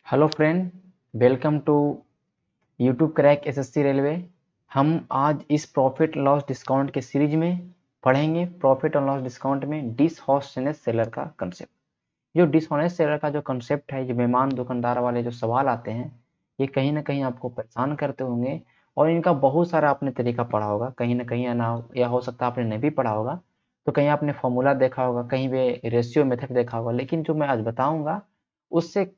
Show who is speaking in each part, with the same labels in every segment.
Speaker 1: Hello friend, welcome to YouTube crack SSC railway. हम आज इस प्रॉफिट लॉस डिस्काउंट के सीरीज में पढ़ेंगे प्रॉफिट और लॉस डिस्काउंट में डिसऑनेस्ट सेलर का कंसेप्ट। जो डिसऑनेस्ट सेलर का जो कंसेप्ट है, जो बेईमान दुकानदार वाले जो सवाल आते हैं, ये कहीं ना कहीं आपको परेशान करते होंगे और इनका बहुत सारा आपने तरीका पढ़ा होगा, कहीं ना कहीं या हो सकता है आपने नहीं भी पढ़ा होगा। तो कहीं आपने फॉर्मूला देखा होगा, कहीं पे रेशियो मेथड देखा होगा, लेकिन जो मैं आज बताऊंगा उससे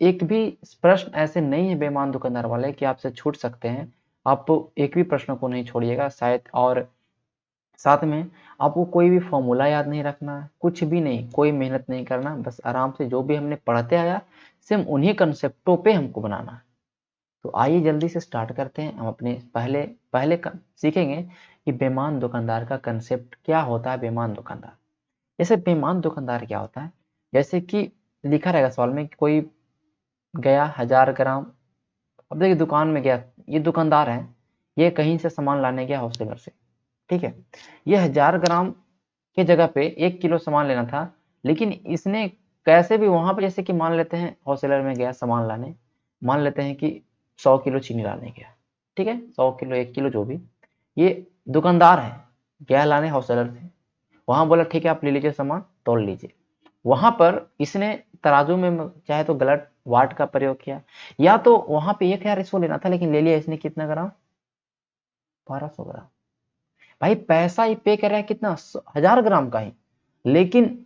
Speaker 1: एक भी प्रश्न ऐसे नहीं है बेईमान दुकानदार वाले कि आपसे छूट सकते हैं। आप एक भी प्रश्न को नहीं छोड़िएगा शायद। और साथ में आपको कोई भी फॉर्मूला याद नहीं रखना, कुछ भी नहीं, कोई मेहनत नहीं करना, बस आराम से जो भी हमने पढ़ते आया सेम उन्हीं कंसेप्टों पे हमको बनाना है। तो आइए जल्दी से स्टार्ट करते हैं। हम अपने पहले पहले सीखेंगे कि बेईमान दुकानदार का कंसेप्ट क्या होता है। बेईमान दुकानदार, जैसे बेईमान दुकानदार क्या होता है, जैसे कि लिखा रहेगा सवाल में कि कोई गया 1000 ग्राम। अब देखिए दुकान में गया, ये दुकानदार है, ये कहीं से सामान लाने गया होलसेलर से, ठीक है। ये 1000 ग्राम के जगह पे 1 किलो सामान लेना था, लेकिन इसने कैसे भी वहां पे, जैसे कि मान लेते हैं होलसेलर में गया सामान लाने, मान लेते हैं कि 100 किलो चीनी लाने गया, ठीक है, 100 किलो 1 किलो जो भी, ये दुकानदार है, गया लाने होलसेलर से, वहां बोला ठीक है आप ले लीजिए सामान, तोल लीजिए। वहां पर इसने तराजू में चाहे तो गलत वाट का प्रयोग किया, या तो वहां पे 1000 इसको लेना था लेकिन ले लिया इसने कितना ग्राम, 1200 ग्राम। भाई पैसा ही पे कर रहा है कितना, 1000 ग्राम का ही, लेकिन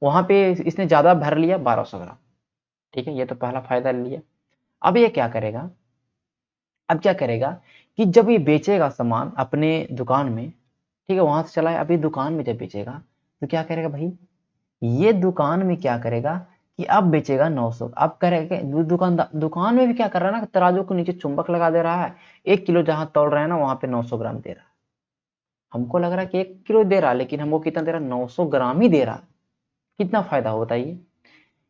Speaker 1: वहां पे इसने ज्यादा भर लिया 1200 ग्राम, ठीक है। ये तो पहला फायदा ले लिया। अब ये क्या करेगा, अब क्या करेगा कि जब ये बेचेगा सामान अपने दुकान में, ठीक है, वहां से चला है, अभी दुकान में जब बेचेगा तो क्या करेगा भाई, ये दुकान में क्या करेगा कि अब बेचेगा 900। अब करेगा दुकानदार दुकान में भी क्या कर रहा है ना, तराजू के नीचे चुंबक लगा दे रहा है, 1 किलो जहां तोल रहा है ना वहां पे 900 ग्राम दे रहा है। हमको लग रहा है कि 1 किलो दे रहा है, लेकिन हमको कितना दे रहा है, 900 ग्राम ही दे रहा है। कितना फायदा हो बताइए।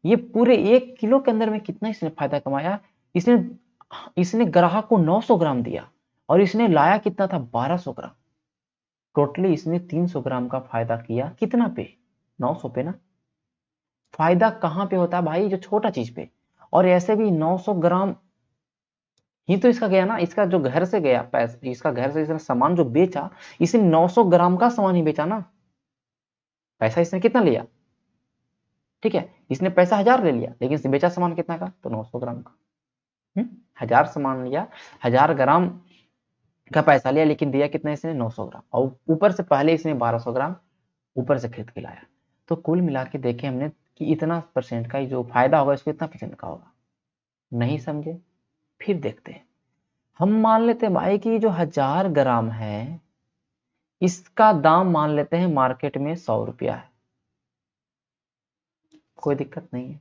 Speaker 1: ये पूरे 1 किलो के अंदर में कितना इसने फायदा कमाया। इसने इसने ग्राहक को 900 ग्राम दिया और इसने लाया कितना था, 1200 ग्राम। टोटली इसने 300 ग्राम का फायदा किया, कितना पे, 900 पे ना। फायदा कहाँ पे होता है भाई, जो छोटा चीज पे। और ऐसे भी 900 ग्राम ही तो इसका गया ना, इसका जो घर से गया पैसा, इसका घर से इसने सामान जो बेचा, इसने 900 ग्राम का सामान ही बेचा ना। पैसा इसने कितना लिया, ठीक है, इसने पैसा 1000 ले लिया, लेकिन इसने बेचा सामान कितना का, तो 900 ग्राम का। 1000 सामान लिया, 1000 ग्राम का पैसा लिया, लेकिन दिया कितना इसने, 900 ग्राम, और ऊपर से पहले इसने 1200 ग्राम ऊपर से खरीद के लाया। तो कुल मिला के देखे हमने कि इतना परसेंट का जो फायदा होगा इसको इतना परसेंट का होगा। नहीं समझे, फिर देखते हैं। हम मान लेते हैं भाई कि जो 1000 ग्राम है, इसका दाम मान लेते हैं मार्केट में 100 रुपया है, कोई दिक्कत नहीं है।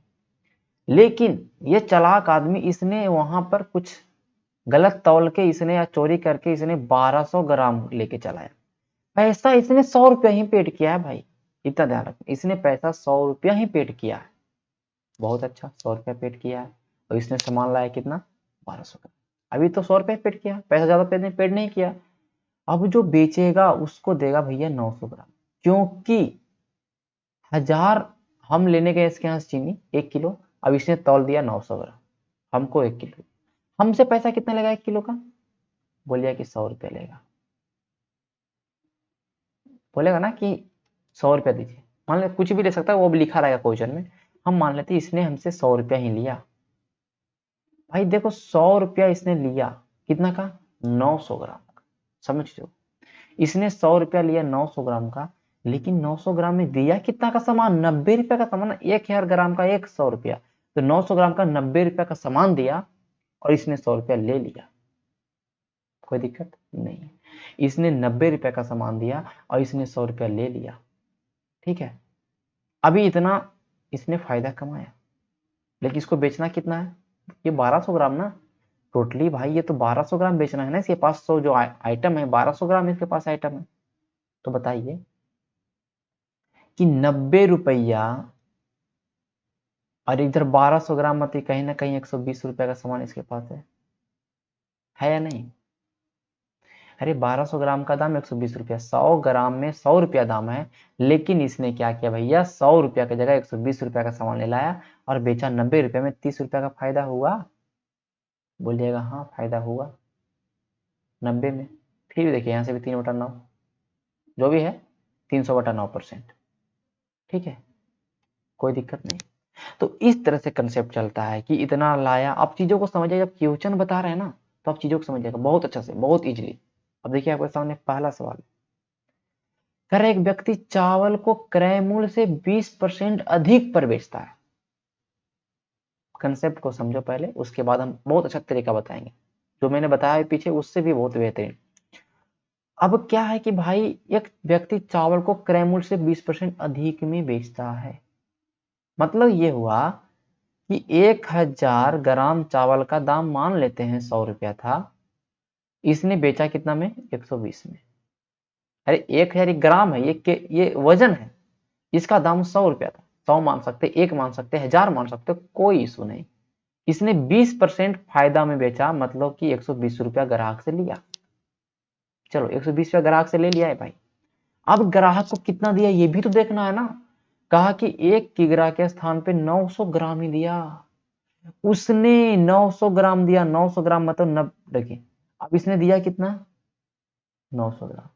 Speaker 1: लेकिन ये चालाक आदमी, इसने वहां पर कुछ गलत तौल के इसने या चोरी करके इसने 1200 ग्राम लेके चलाया। पैसा इसने 100 रुपया ही पेड किया है भाई, इतना ध्यान रखना, इसने पैसा 100 रुपया ही पेड किया है। बहुत अच्छा, 100 रुपया पेड किया है, और इसने सामान लाया कितना, 1200 का। अभी तो 100 रुपया पेड किया, पैसा ज्यादा पेड नहीं किया। अब जो बेचेगा उसको देगा भैया 900 ग्राम, क्योंकि 1000 हम लेने गए इसके यहाँ से चीनी 1 किलो, अब इसने तौल दिया 900 ग्राम, हमको 1 किलो, हमसे पैसा कितना लेगा 1 किलो का, बोलिए कि 100 रुपया लेगा। बोलेगा ना कि 100 रुपया दीजिए, मान ले कुछ भी ले सकता है, वो भी लिखा रहेगा क्वेश्चन में। हम मान लेते इसने हमसे 100 रुपया ही लिया। भाई देखो 100 रुपया इसने लिया, कितना का, 900 ग्राम का, समझ लो। इसने 100 रुपया लिया 900 ग्राम का, लेकिन 900 ग्राम में दिया कितना का सामान, 90 रुपया का सामान। 1000 ग्राम का 100 रुपया, तो 900 ग्राम का 90 रुपया का सामान दिया, और इसने 100 रुपया ले लिया, कोई दिक्कत नहीं। इसने 90 रुपया का सामान दिया और इसने 100 रुपया ले लिया, ठीक है। अभी इतना इसने फायदा कमाया, लेकिन इसको बेचना कितना है, ये 1200 ग्राम ना। टोटली भाई ये तो 1200 ग्राम बेचना है ना इसके पास, तो जो आइटम है 1200 ग्राम इसके पास आइटम है। तो बताइए कि 90 रुपया और इधर 1200 ग्राम, मतलब कहीं ना कहीं 120 रुपया का सामान इसके पास है या नहीं। अरे 1200 ग्राम का दाम 120 रुपया, 100 ग्राम में 100 रुपया दाम है, लेकिन इसने क्या किया भैया, 100 रुपया की जगह 120 रुपया का सामान ले लाया, और बेचा 90 रुपये में, 30 रुपये का फायदा हुआ? बोलिएगा हाँ फायदा हुआ 90 में। फिर देखिए यहाँ से भी 3/9 जो भी है 300/9%। ठीक है, कोई दिक्कत नहीं। तो इस तरह से कंसेप्ट चलता है कि इतना लाया। आप चीजों को समझिए, जब क्वेश्चन बता रहे हैं ना तो आप चीजों को समझिएगा बहुत अच्छा से, बहुत इजीली। अब देखिए आपके सामने पहला सवाल कर, एक व्यक्ति चावल को क्रय मूल्य से 20% अधिक पर बेचता है। कंसेप्ट को समझो पहले, उसके बाद हम बहुत अच्छा तरीका बताएंगे। जो मैंने बताया पीछे उससे भी बहुत बेहतरीन। अब क्या है कि भाई एक व्यक्ति चावल को क्रय मूल्य से 20% अधिक में बेचता है। मतलब ये हुआ कि 1000 ग्राम चावल का दाम मान लेते हैं 100 रुपया था, इसने बेचा कितना में? 120 में। अरे 1000 ग्राम है, ये वजन है, इसका दाम 100 रुपया था। 100 मान सकते, 1 मान सकते, 1000 मान सकते, कोई इशू नहीं। इसने 20% फायदा में बेचा, मतलब कि 120 रुपया ग्राहक से लिया। चलो 120 रुपया ग्राहक से ले लिया है भाई। अब ग्राहक को कितना दिया ये भी तो देखना है ना। कहा कि 1 किग्रा के स्थान पे 900 ग्राम ही दिया। उसने 900 ग्राम दिया, 900 ग्राम मतलब देखिए, अब इसने दिया कितना? 900 ग्राम।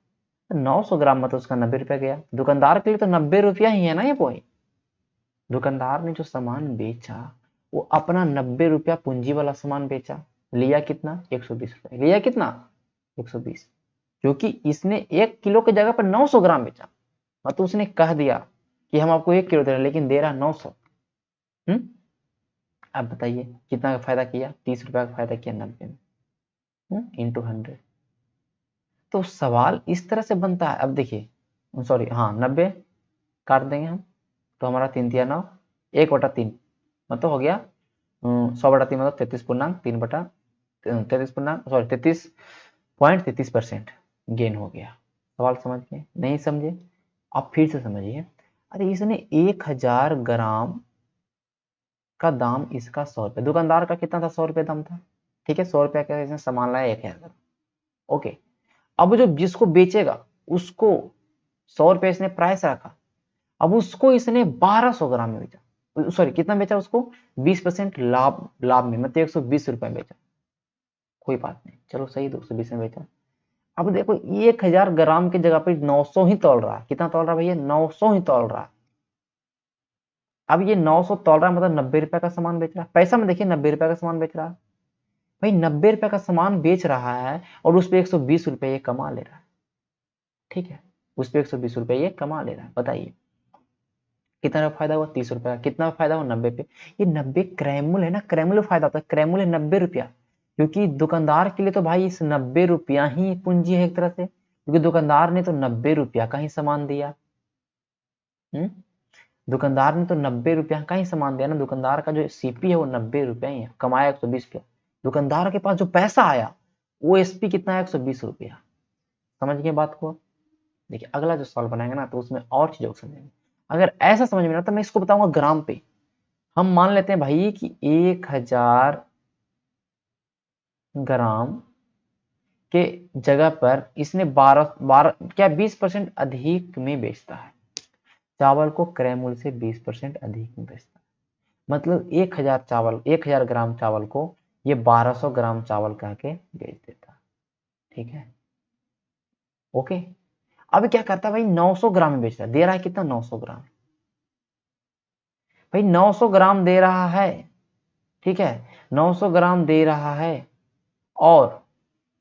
Speaker 1: 900 ग्राम मतलब उसका 90 रुपया गया। दुकानदार के लिए तो 90 रुपया ही है ना ये पॉइंट। दुकानदार ने जो सामान बेचा वो अपना 90 रुपया पूंजी वाला सामान बेचा, लिया कितना? 120 रुपया। लिया कितना? 120। क्योंकि इसने 1 किलो की जगह पर 900 ग्राम बेचा, मतलब उसने कह दिया कि हम आपको 1 किलो दे रहे हैं, लेकिन दे रहा 900। अब बताइए कितना का फायदा किया? 30 रुपया का फायदा किया 90 में, इंटू 100। तो सवाल इस तरह से बनता है। अब देखिए, सॉरी हाँ 90 काट देंगे हम, तो हमारा 3 तिया 9, 1/3 मतलब हो गया 100/3 मतलब 33.33% गेन हो गया। सवाल समझ गए? नहीं समझे? आप फिर से समझिए। अरे इसने 1000 ग्राम का दाम, इसका 100 रुपये, दुकानदार का कितना था? 100 रुपये दाम था। ठीक है, 100 रुपये का इसने सामान लाया 1000 ग्राम। ओके, अब जो जिसको बेचेगा उसको 100 रुपये इसने प्राइस रखा, अब उसको इसने 1200 ग्राम में बेचा। सॉरी कितना बेचा उसको? 20% लाभ में, मतलब 120 रुपए में बेचा। कोई बात नहीं, चलो सही 220 में बेचा। अब देखो 1000 ग्राम की जगह पे 900 ही तोल रहा है। कितना तोल रहा है भैया? 900 ही तोल रहा है। अब ये 900 तोल रहा है मतलब 90 रुपए का सामान बेच रहा है। पैसा में देखिए 90 रुपए का सामान बेच रहा है भाई। 90 रुपए का सामान बेच रहा है और उस पर 120 रुपए ये कमा ले रहा है। ठीक है, उस पर 120 रुपए ये कमा ले रहा है। बताइए कितना फायदा हुआ? 30 रुपए का। कितना फायदा हुआ? 90 पे। ये 90 क्रैमुल है ना, क्रैमुल फायदा होता है। क्रैमुल है 90 रुपया, क्योंकि दुकानदार के लिए तो भाई इस 90 रुपया ही पूंजी है एक तरह से, क्योंकि दुकानदार ने तो 90 रुपया का ही सामान दिया। दुकानदार ने तो 90 रुपया का ही सामान दिया ना। दुकानदार का जो सीपी है वो 90 रुपया ही है, कमाया 120 रुपया। दुकानदार के पास जो पैसा आया वो एसपी कितना है? 120 रुपया। समझ गए बात को? देखिए अगला जो सवाल बनाएंगे ना तो उसमें और चीजों को समझेंगे। अगर ऐसा समझ में ना तो मैं इसको बताऊंगा ग्राम पे। हम मान लेते हैं भाई कि 1000 ग्राम के जगह पर इसने 12 क्या 20% अधिक में बेचता है। चावल को क्रय मूल्य से 20% अधिक में बेचता है, मतलब 1000 ग्राम चावल को ये 1200 ग्राम चावल कह के बेच देता है। ठीक है, ओके। अब क्या करता है भाई? 900 ग्राम में बेचता है। दे रहा है कितना? 900 ग्राम। भाई 900 ग्राम दे रहा है, ठीक है, 900 ग्राम दे रहा है और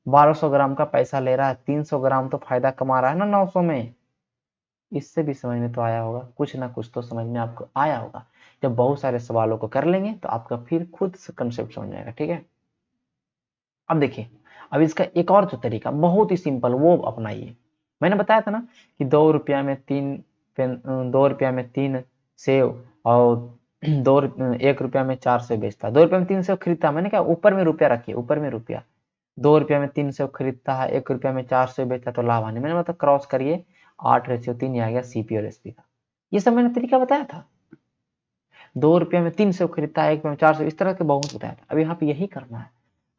Speaker 1: 1200 ग्राम का पैसा ले रहा है। 300 ग्राम तो फायदा कमा रहा है ना 900 में। इससे भी समझ में तो आया होगा, कुछ ना कुछ तो समझ में आपको आया होगा। जब बहुत सारे सवालों को कर लेंगे तो आपका फिर खुद से कंसेप्ट समझ आएगा। ठीक है, अब देखिए, अब इसका एक और जो तरीका बहुत ही सिंपल वो अपनाइए। मैंने बताया था ना कि 2 रुपया में 3 पेन, 2 रुपया में 3 सेव और 1 रुपया में 4 सेव बेचता है। 2 रुपया में 3 सेव खरीदता है। मैंने क्या ऊपर में रुपया रखिए, ऊपर में रुपया। 2 रुपया में 3 सेव खरीदता है, 1 रुपया में 4 सेव बेचता है, तो लाभ हानि। मैंने मतलब क्रॉस करिए, 8:3 आ गया सीपी और एसपी का। ये सब मैंने तरीका बताया था। 2 रुपया में 3 सेव खरीदता है, 1 रुपया में 4 सेव, इस तरह के बहुत बताया था। अब यहाँ पे यही करना है।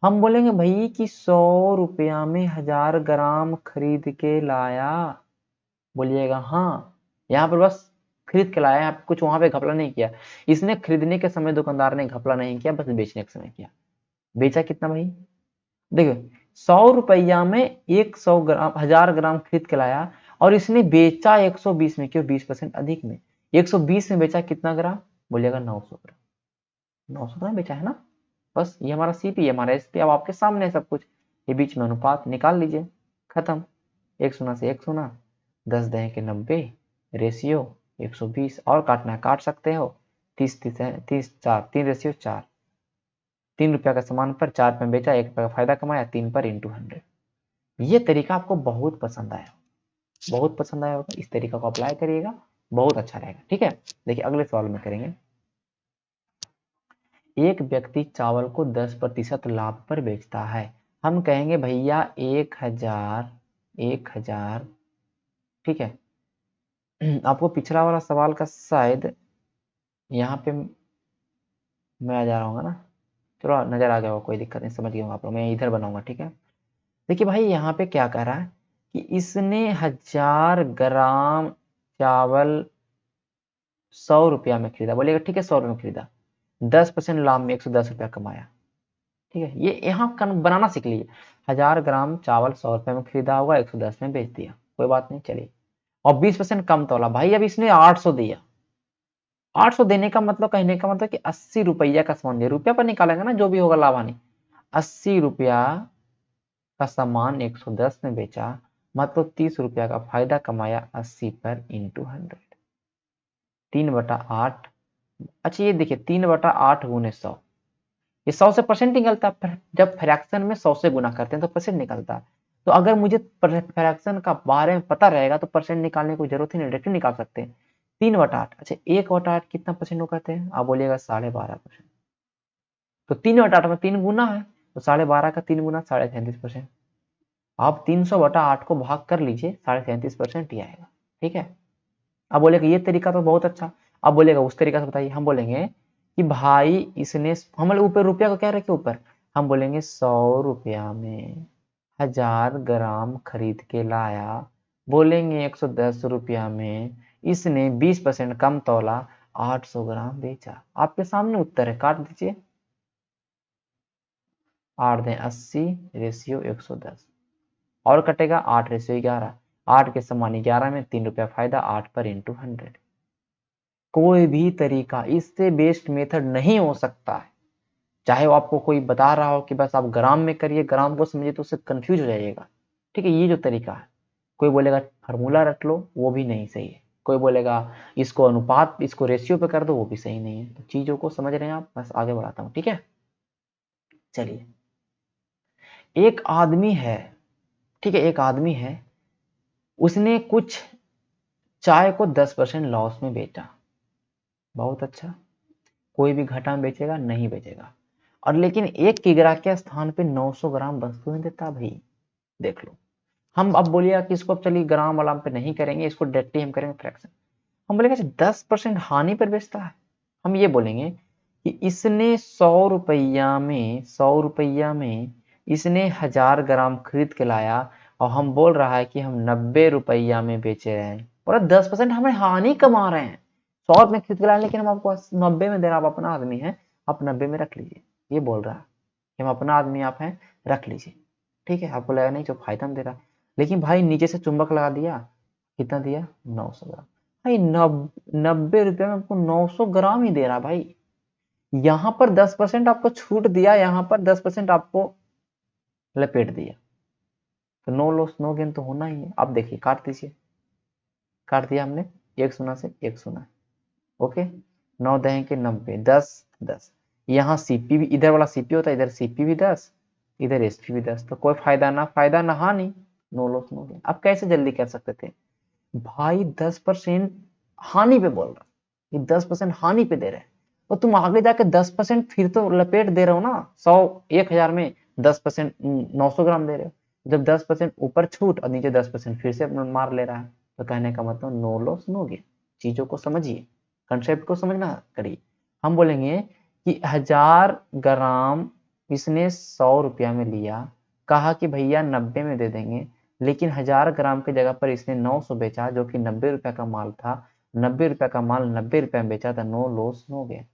Speaker 1: हम बोलेंगे भाई कि 100 रुपया में 1000 ग्राम खरीद के लाया। बोलिएगा हाँ। यहाँ पर बस खरीद के लाया है, कुछ वहां पे घपला नहीं किया। इसने खरीदने के समय दुकानदार ने घपला नहीं किया, बस बेचने के समय किया। बेचा कितना भाई, देखो 100 रुपया में 100 ग्राम 1000 ग्राम खरीद के लाया और इसने बेचा 120 में, क्यों 20% अधिक में। 120 में बेचा कितना ग्राम, बोलिएगा 900 ग्राम। 900 ग्राम बेचा है ना, बस ये हमारा सीपी, हमारा एसपी। अब आपके सामने है सब कुछ, ये बीच में अनुपात निकाल लीजिए, खत्म। एक सुना से एक सुना, 10 दहे के 90, रेशियो 120, और काटना है काट सकते हो। 30 30 30 4, 3:4। 3 रुपया का सामान पर 4 पे बेचा, 1 रुपया का फायदा कमाया, 3 पर इंटू 100। ये तरीका आपको बहुत पसंद आया, बहुत पसंद आया होगा। इस तरीका को अप्लाई करिएगा, बहुत अच्छा रहेगा। ठीक है, देखिए अगले सवाल में करेंगे। एक व्यक्ति चावल को 10% लाभ पर बेचता है। हम कहेंगे भैया 1000, ठीक है। आपको पिछला वाला सवाल का शायद यहाँ पे मैं आ जा रहा हूँ ना, चलो नजर आ गया होगा, कोई दिक्कत नहीं, समझ गया आप लोग। मैं इधर बनाऊंगा, ठीक है। देखिए भाई यहाँ पे क्या कह रहा है कि इसने 1000 ग्राम चावल 100 रुपया में खरीदा, बोलिएगा ठीक है 100 रुपये में खरीदा, 10% लाभ में 110 रुपया कमाया। ठीक है, ये यहाँ बनाना सीख लीजिए। 1000 ग्राम चावल 100 रुपये में खरीदा होगा, 110 में बेच दिया, कोई बात नहीं, चलिए। और 20% कम तोला, भाई अब इसने 800 दिया। 800 देने का मतलब, कहने का मतलब कि 80 रुपया का सामान दिया, रुपया पर निकालेंगे ना जो भी होगा लाभ हानि। 80 रुपया का सामान 110 में बेचा, मतलब 30 रुपया का फायदा कमाया, 80 पर इंटू 100, 3/8। अच्छा ये देखिए 3/8 गुने 100, ये 100 से परसेंट निकलता है। जब फ्रैक्शन में 100 से गुना करते हैं तो परसेंट निकलता है। तो अगर मुझे फ्रैक्शन का बारे में पता रहेगा तो परसेंट निकालने की जरूरत ही नहीं, डायरेक्ट निकाल सकते हैं। 3/8, अच्छा 1/8 कितना परसेंट हो करते हैं, आप बोलिएगा 12.5%। तो 3/8 में 3 गुना है, तो 12.5 का 3 गुना 37.5%। आप 300/8 को भाग कर लीजिए, 37.5% ही आएगा। ठीक है, अब बोलेगा ये तरीका तो बहुत अच्छा। अब बोलेगा उस तरीका से बताइए। हम बोलेंगे कि भाई इसने, हम ऊपर रुपया को क्या रखे ऊपर, हम बोलेंगे 100 रुपया में 1000 ग्राम खरीद के लाया, बोलेंगे 110 रुपया में इसने 20% कम तोला, 800 ग्राम बेचा। आपके सामने उत्तर है, काट दीजिए। 8 दें 80, रेशियो 110, और कटेगा 8:11। 8 के समान 11 में 3 रुपया फायदा, 8 पर इंटू 100। कोई भी तरीका इससे बेस्ट मेथड नहीं हो सकता है। चाहे वो आपको कोई बता रहा हो कि बस आप ग्राम में करिए, ग्राम को समझिए, तो उससे कंफ्यूज हो जाइएगा। ठीक है, ये जो तरीका है, कोई बोलेगा फार्मूला रट लो, वो भी नहीं सही है। कोई बोलेगा इसको अनुपात, इसको रेशियो पे कर दो, वो भी सही नहीं है। तो चीजों को समझ रहे हैं आप, बस आगे बढ़ाता हूँ। ठीक है, चलिए। एक आदमी है, ठीक है, एक आदमी है, उसने कुछ चाय को 10% लॉस में बेचा, बहुत अच्छा। कोई भी घाटा में बेचेगा नहीं बेचेगा, और लेकिन एक किग्रा के स्थान पे 900 ग्राम वस्तुएं देता भाई, देख लो। हम अब बोलिए कि इसको अब चलिए ग्राम वाला पे नहीं करेंगे, इसको डायरेक्टली हम करेंगे फ्रैक्शन। हम बोलेंगे 10% हानि पर बेचता है। हम ये बोलेंगे कि इसने 100 रुपया में इसने 1000 ग्राम खरीद के लाया, और हम बोल रहा है कि हम 90 रुपया में बेचे रहे हैं, और 10% हमें हानि कमा रहे हैं। 100 में खरीद के लाए, लेकिन हम आपको 90 में दे रहा, आप अपना आदमी है, आप 90 में रख लीजिए। ये बोल रहा है कि हम अपना आदमी, आप हैं, रख लीजिए। ठीक है, आपको लगा नहीं जो फायदा में दे रहा है, लेकिन भाई नीचे से चुंबक लगा दिया, कितना दिया 900 ग्राम। भाई 90 रुपये में आपको 900 ग्राम ही दे रहा भाई। यहाँ पर 10% आपको छूट दिया, यहाँ पर 10% आपको लपेट दिया, तो नो लॉस नो गेन तो होना ही है। अब देखिए काट दीजिए, काट दिया हमने, एक सुना से एक सुना, ओके। 9 दहे के 90, 10 10, यहाँ सीपी भी, इधर वाला सीपी होता है, इधर सीपी भी 10, इधर एसपी भी 10, तो कोई फायदा ना हानि, नो लॉस नो गेन। अब कैसे जल्दी कर सकते थे भाई, 10% हानि पे बोल रहा, ये 10% हानि पे दे रहे हैं, तो तुम आगे जाके 10% फिर तो लपेट दे रहे हो ना। 100 1000 में 10% 900 ग्राम दे रहे हो, जब 10% ऊपर छूट और नीचे 10% फिर से मार ले रहा है, तो कहने का मतलब नो लॉस नो गेन। चीजों को समझिए, कंसेप्ट को समझना करिए। हम बोलेंगे कि 1000 ग्राम इसने 100 रुपया में लिया, कहा कि भैया 90 में दे देंगे, लेकिन 1000 ग्राम की जगह पर इसने 900 बेचा, जो कि 90 रुपया का माल था, 90 रुपये का माल 90 रुपये में बेचा था, नो लॉस नो गेन।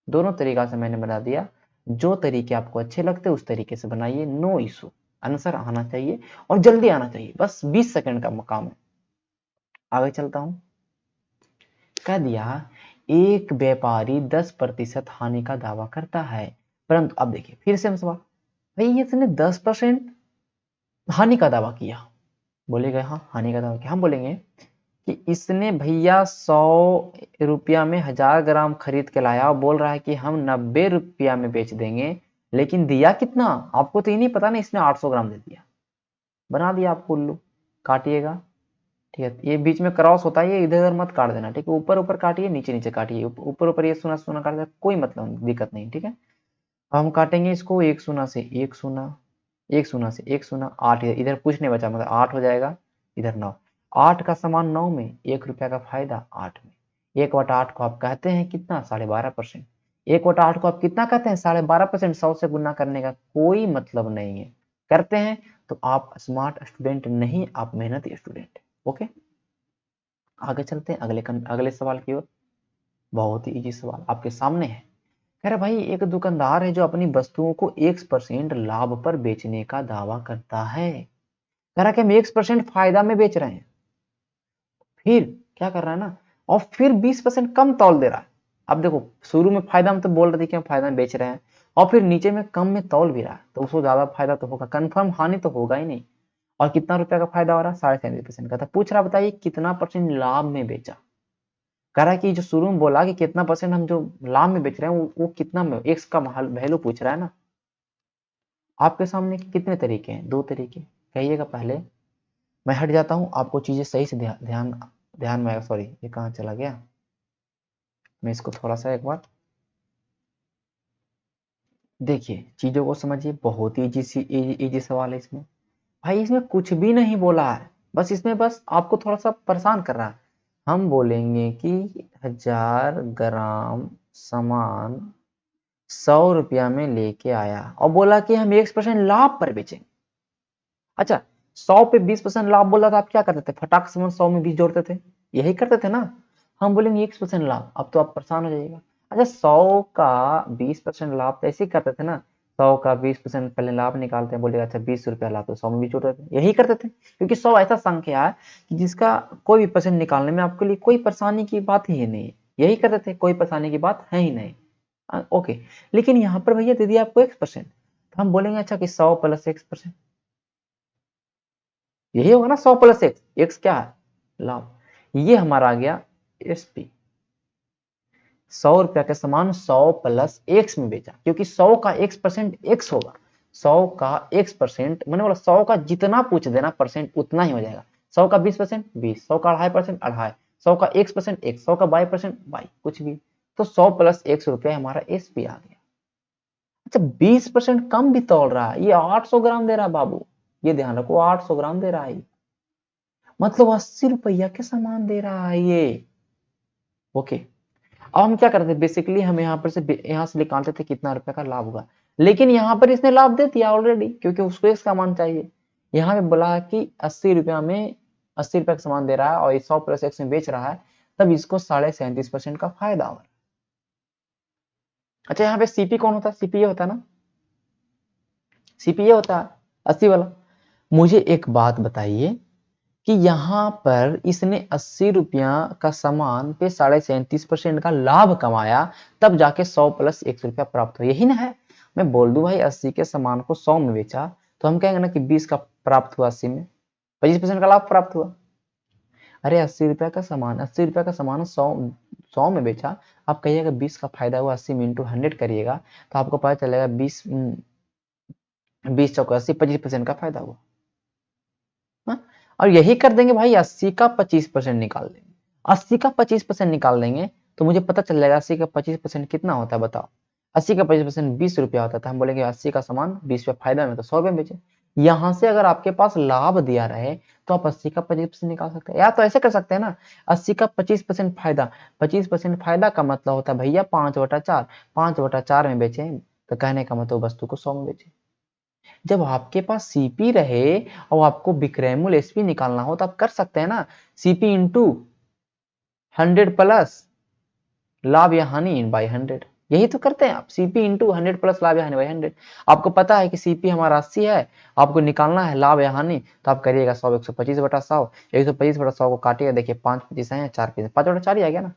Speaker 1: दोनों तरीका से मैंने बता दिया, जो तरीके आपको अच्छे लगते उस तरीके से बनाइए, नो इशू। आंसर आना चाहिए और जल्दी आना चाहिए, बस 20 सेकंड का काम है। आगे चलता हूं। कह दिया एक व्यापारी 10% हानि का दावा करता है, परंतु अब देखिए फिर से हम सवाल, भाई इसने 10% हानि का दावा किया, बोलेगा हाँ हानि का दावा किया। हम बोलेंगे कि इसने भैया 100 रुपया में 1000 ग्राम खरीद के लाया और बोल रहा है कि हम 90 रुपया में बेच देंगे, लेकिन दिया कितना आपको तो ये नहीं पता ना, इसने 800 ग्राम दे दिया, बना दिया आपको उल्लू। काटिएगा, ठीक है, ये बीच में क्रॉस होता है, ये इधर उधर मत काट देना, ठीक है, ऊपर ऊपर काटिए, नीचे नीचे काटिए, ऊपर ऊपर ये शून्य शून्य काट देना, कोई मतलब दिक्कत नहीं, ठीक है। अब हम काटेंगे इसको, एक शून्य से एक शून्य, एक शून्य से एक शून्य, 8 इधर कुछ नहीं बचा, मतलब 8 हो जाएगा, इधर 9, 8 का समान 9 में, 1 रुपया का फायदा 8 में, 1/8 को आप कहते हैं कितना, 12.5%। 1/8 को आप कितना कहते हैं, 12.5%। 100 से गुना करने का कोई मतलब नहीं है, करते हैं तो आप स्मार्ट स्टूडेंट नहीं, आप मेहनती स्टूडेंट। ओके, आगे चलते हैं अगले सवाल की ओर। बहुत ही इजी सवाल आपके सामने है। कह रहा भाई एक दुकानदार है जो अपनी वस्तुओं को 1% लाभ पर बेचने का दावा करता है। कह रहा कि हम 1% फायदा में बेच रहे हैं, फिर क्या कर रहा है ना, और फिर 20% कम तौल दे रहा है। अब देखो शुरू में फायदा में तो बोल रहे थे कि हम फायदा में बेच रहे हैं, और फिर नीचे में कम में तौल भी रहा है, तो उसको ज्यादा फायदा तो होगा, कंफर्म हानि तो होगा ही नहीं। और कितना रुपया का फायदा हो रहा है, 37.5% का था। पूछ रहा बताइए कितना परसेंट लाभ में बेचा। कह रहा है कि जो शुरू में बोला कि कितना परसेंट हम जो लाभ में बेच रहे हैं वो कितना में, एक्स का वैल्यू पूछ रहा है ना। आपके सामने कितने तरीके हैं, 2 तरीके, कहिएगा पहले। मैं हट जाता हूं, आपको चीजें सही से ध्यान ध्यान में आएगा। सॉरी, ये कहाँ चला गया, मैं इसको थोड़ा सा एक बार देखिए, चीजों को समझिए, बहुत ही इजी सवाल है इसमें। भाई इसमें कुछ भी नहीं बोला है, बस इसमें बस आपको थोड़ा सा परेशान कर रहा है। हम बोलेंगे कि 1000 ग्राम सामान 100 रुपया में लेके आया और बोला कि हम 1% लाभ पर बेचेंगे। अच्छा, 100 पे 20% लाभ बोला तो आप क्या करते थे, फटाक से 100 में 20 जोड़ते थे, यही करते थे ना। हम बोलेंगे 1% लाभ, अब तो आप परेशान हो जाइएगा। अच्छा, 100 का 20% लाभ तो ऐसे ही करते थे ना, 100 का 20% पहले लाभ निकालते हैं, बोलेगा अच्छा 20 रुपया लाभ, तो 100 में 20 जोड़ते थे, यही करते थे। क्योंकि 100 ऐसा संख्या है कि जिसका कोई भी परसेंट निकालने में आपके लिए कोई परेशानी की बात ही नहीं है, यही करते थे, कोई परेशानी की बात है ही नहीं। ओके, लेकिन यहाँ पर भैया दे दिया आपको 1%, तो हम बोलेंगे अच्छा कि 100 प्लस 1%, यही होगा ना, 100 प्लस एक्स, एक्स क्या है, लाभ। ये हमारा आ गया एसपी। 100 रुपया के समान 100 प्लस एक्स में बेचा, क्योंकि 100 का x% एक्स होगा, 100 का x% मैंने बोला 100 का जितना पूछ देना परसेंट उतना ही हो जाएगा। 100 का 20% 20, 100 का 2.5% 2.5, 100 का x% x, 100 का y% y, कुछ भी। तो 100 प्लस एक्स रुपया हमारा एसपी आ गया। अच्छा, 20% कम भी तोल रहा है, ये 800 ग्राम दे रहा है बाबू, ये ध्यान रखो, 800 ग्राम दे रहा है, मतलब 80 रुपया के सामान दे रहा है ये। ओके, अब हम क्या करते थे, बेसिकली हम यहाँ से निकालते थे कितना रुपए का लाभ होगा, लेकिन यहाँ पर इसने लाभ दे दिया ऑलरेडी, क्योंकि उसको एक सामान चाहिए। यहाँ पे बोला कि 80 रुपया में 80 रुपया का सामान दे रहा है और 100 प्लस एक्स में बेच रहा है, तब इसको 37.5% का फायदा हो रहा है। अच्छा, यहाँ पे सीपी कौन होता है, सीपी ये होता है ना, सीपी ये होता है 80 वाला। मुझे एक बात बताइए कि यहाँ पर इसने 80 रुपया का सामान पे 37.5% का लाभ कमाया, तब जाके 100 प्लस 1 रुपया प्राप्त हो, यही ना है। मैं बोल दूं भाई 80 के सामान को 100 में बेचा, तो हम कहेंगे ना कि 20 का प्राप्त हुआ, 80 में 25% का लाभ प्राप्त हुआ। अरे 80 रुपया का सामान 100 में बेचा, आप कहिएगा 20 का फायदा हुआ, 80 में इंटू 100 करिएगा तो आपको पता चलेगा 20 चौका 80, 25% का फायदा हुआ। हाँ? और यही कर देंगे भाई, 80 का 25% निकाल देंगे, 80 का 25% निकाल देंगे, तो मुझे पता चल जाएगा 80 का 25% कितना होता है, बताओ। 80 का 25% 20 रुपया होता था, हम बोलेंगे 80 का सामान 20 रुपया फायदा में, तो 100 रुपये बेचे। यहां से अगर आपके पास लाभ दिया रहे तो आप 80 का 25% निकाल सकते हैं, या तो ऐसे कर सकते हैं ना, 80 का 25% फायदा, 25% फायदा का मतलब होता है भैया 5/4, 5/4 में बेचे, तो कहने का मतलब वस्तु को 100 में बेचे। जब आपके पास सीपी रहे और आपको विक्रय मूल्य एसपी निकालना हो तो आप कर सकते हैं ना, सीपी इंटू 100 प्लस लाभ या हानि बाई 100, यही तो करते हैं आप, सीपी इंटू 100 प्लस लाभ या हानि बाई 100। आपको पता है कि सीपी हमारा 80 है, आपको निकालना है लाभ या हानि, तो आप करिएगा 100 125 बटा 100, 125 बटा 100 को काटिएगा, देखिए 5 25 है 4 5 बटा 4 ही आ गया ना।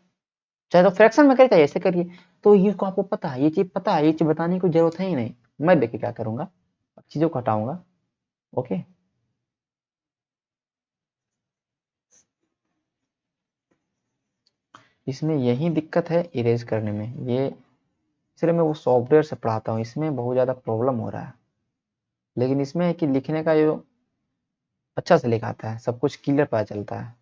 Speaker 1: चाहे तो फ्रैक्शन में करिए, ऐसे करिए। तो ये को आपको पता है, ये चीज पता है, ये चीज बताने की जरूरत है ही नहीं। मैं देखिए क्या करूंगा, चीजों को हटाऊंगा। ओके, इसमें यही दिक्कत है इरेज करने में, ये इसलिए मैं वो सॉफ्टवेयर से पढ़ाता हूँ, इसमें बहुत ज़्यादा प्रॉब्लम हो रहा है। लेकिन इसमें है कि लिखने का जो अच्छा से लिखाता है, सब कुछ क्लियर पता चलता है।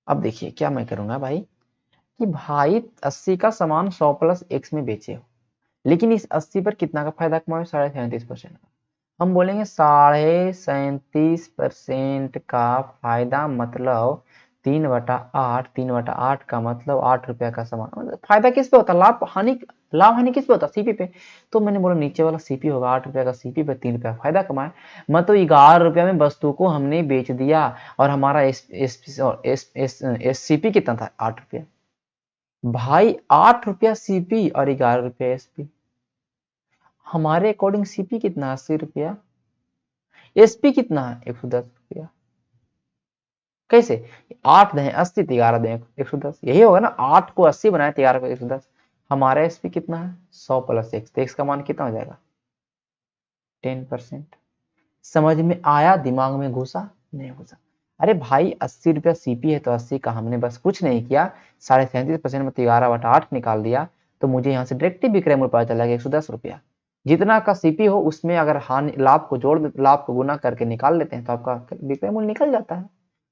Speaker 1: अब देखिए क्या मैं करूँगा भाई, कि भाई 80 का सामान 100 प्लस एक्स में बेचे हो, लेकिन इस 80 पर कितना का फायदा कमाओ, 37.5% का। हम बोलेंगे 37.5% का फायदा, मतलब 3/8, 3/8 का मतलब 8 रुपया का सामान, मतलब फायदा किस पे होता है, लाभ हानि किस पे होता है, सीपी पे। तो मैंने बोला नीचे वाला सीपी होगा 8 रुपया का, सीपी पे 3 रुपया फायदा कमाए, मतलब 11 रुपया में वस्तु को हमने बेच दिया, और हमारा सीपी कितना था, 8 रुपया। भाई 8 रुपया सीपी और 11 रुपया एसपी, हमारे अकॉर्डिंग सीपी कितना है, 80 रुपया, एसपी कितना है, 110 रुपया। कैसे, 8 दें 80, 11 दें 110, यही होगा ना, 8 को 80 बनाए, 11 को 110। हमारा एसपी कितना है, 100 प्लस एक्स, तो एक्स का मान कितना हो जाएगा, 10%। समझ में आया, दिमाग में घुसा, नहीं घुसा। अरे भाई 80 रुपया सीपी है, तो 80 का हमने बस कुछ नहीं किया, 37.5% में 11/8 निकाल दिया, तो मुझे यहाँ से डायरेक्ट विक्रय मूल्य पता चला गया 110 रुपया। जितना का सीपी हो उसमें अगर हानि लाभ को जोड़ लाभ को गुना करके निकाल लेते हैं, तो आपका विक्रय मूल्य निकल जाता है।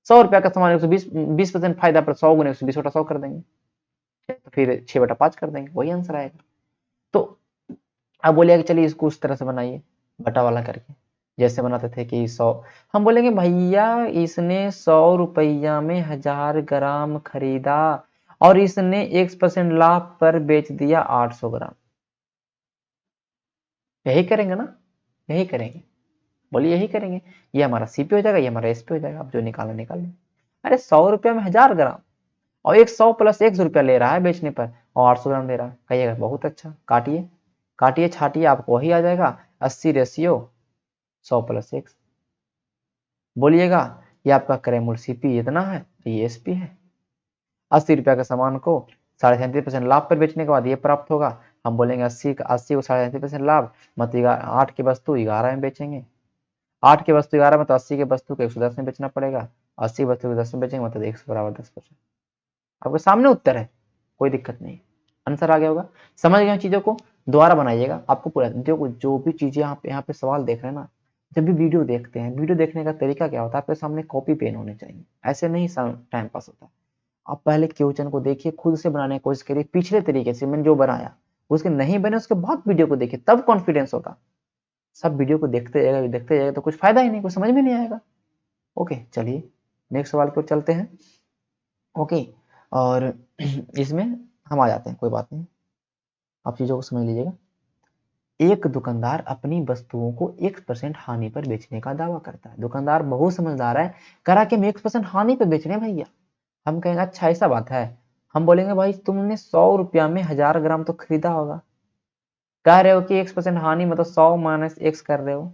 Speaker 1: 100 रुपया का सामान 120% फायदा पर 100 गुने 120/100 कर देंगे, तो फिर 6/5 कर देंगे, वही आंसर आएगा। तो अब बोलिए कि चलिए इसको उस तरह से बनाइए, बटा वाला करके, जैसे बनाते थे कि 100, हम बोलेंगे भैया इसने 100 रुपया में 1000 ग्राम खरीदा, और इसने 1% लाभ पर बेच दिया 800 ग्राम, यही करेंगे ना, यही करेंगे, बोलिए यही करेंगे। ये हमारा सीपी हो जाएगा, ये हमारा एसपी हो जाएगा, अब जो निकालना निकाल लें। अरे 100 रुपया में 1000 ग्राम, और एक 100 प्लस 1 रुपया ले रहा है बेचने पर, और 800 ग्राम दे रहा है, कहिएगा बहुत अच्छा, काटिए काटिए छाटिए, आपको वही आ जाएगा, 80 रेशियो 100 प्लस एक्स। बोलिएगा ये आपका क्रय मूल्य सीपी इतना है, ये एसपी है। 80 रुपया का सामान को 37.5% लाभ पर बेचने के बाद ये प्राप्त होगा। हम बोलेंगे 80 को 37.5% लाभ, मतलब 8 की वस्तु 11 में बेचेंगे, 8 की वस्तु 11 में, तो 80 की वस्तु को 110 में बेचना पड़ेगा, 80 वस्तु को 10 में बेचेंगे, मतलब 100 बराबर 10%। आपके सामने उत्तर है, कोई दिक्कत नहीं, आंसर आ गया होगा। समझ गए चीजों को, दोबारा बनाइएगा, आपको पूरा जो भी चीजें आप यहाँ पे सवाल देख रहे हैं ना, जब भी वीडियो देखते हैं, वीडियो देखने का तरीका क्या होता है, आपके सामने कॉपी पेन होने चाहिए, ऐसे नहीं टाइम पास होता। आप पहले क्वेश्चन को देखिए, खुद से बनाने की कोशिश करिए, पिछले तरीके से मैंने जो बनाया, उसके नहीं बने उसके बाद वीडियो को देखिए, तब कॉन्फिडेंस होगा। सब वीडियो को देखते जाएगा तो कुछ फायदा ही नहीं, कुछ समझ में नहीं आएगा। ओके चलिए नेक्स्ट सवाल की ओर चलते हैं। ओके, और इसमें हम आ जाते हैं, कोई बात नहीं, आप चीजों को समझ लीजिएगा। एक दुकानदार अपनी वस्तुओं को 1% हानि पर बेचने का दावा करता है। दुकानदार बहुत समझदार है, करा कि हम 1% हानि पर बेच रहे हैं भैया। हम कहेंगे अच्छा ऐसा बात है, हम बोलेंगे भाई तुमने 100 रुपया में 1000 ग्राम तो खरीदा होगा, कह रहे हो कि 1% हानि मतलब 100 माइनस एक्स कर रहे हो,